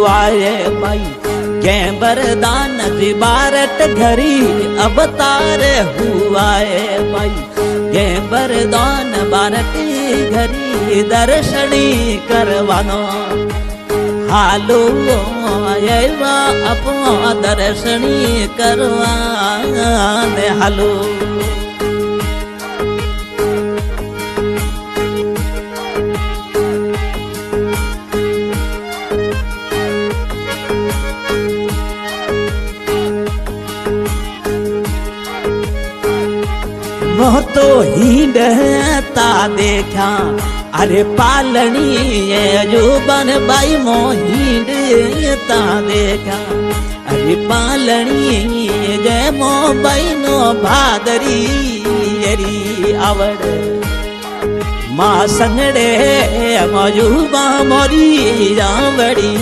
हुआए भाई के वरदान जी बारट घरी अवतार हुआए भाई के वरदान बारट घरी दर्शनी करवानो हालो एवा अपना दर्शनी करवाने हालो मोह तो हींडता देखा अरे पालनी जुबन बाई मोहींडता देखा अरे पालनी जय मो बाई नो भादरी यरी आवड़ माँ संगड़े मजुबा मोरी जावड़ी।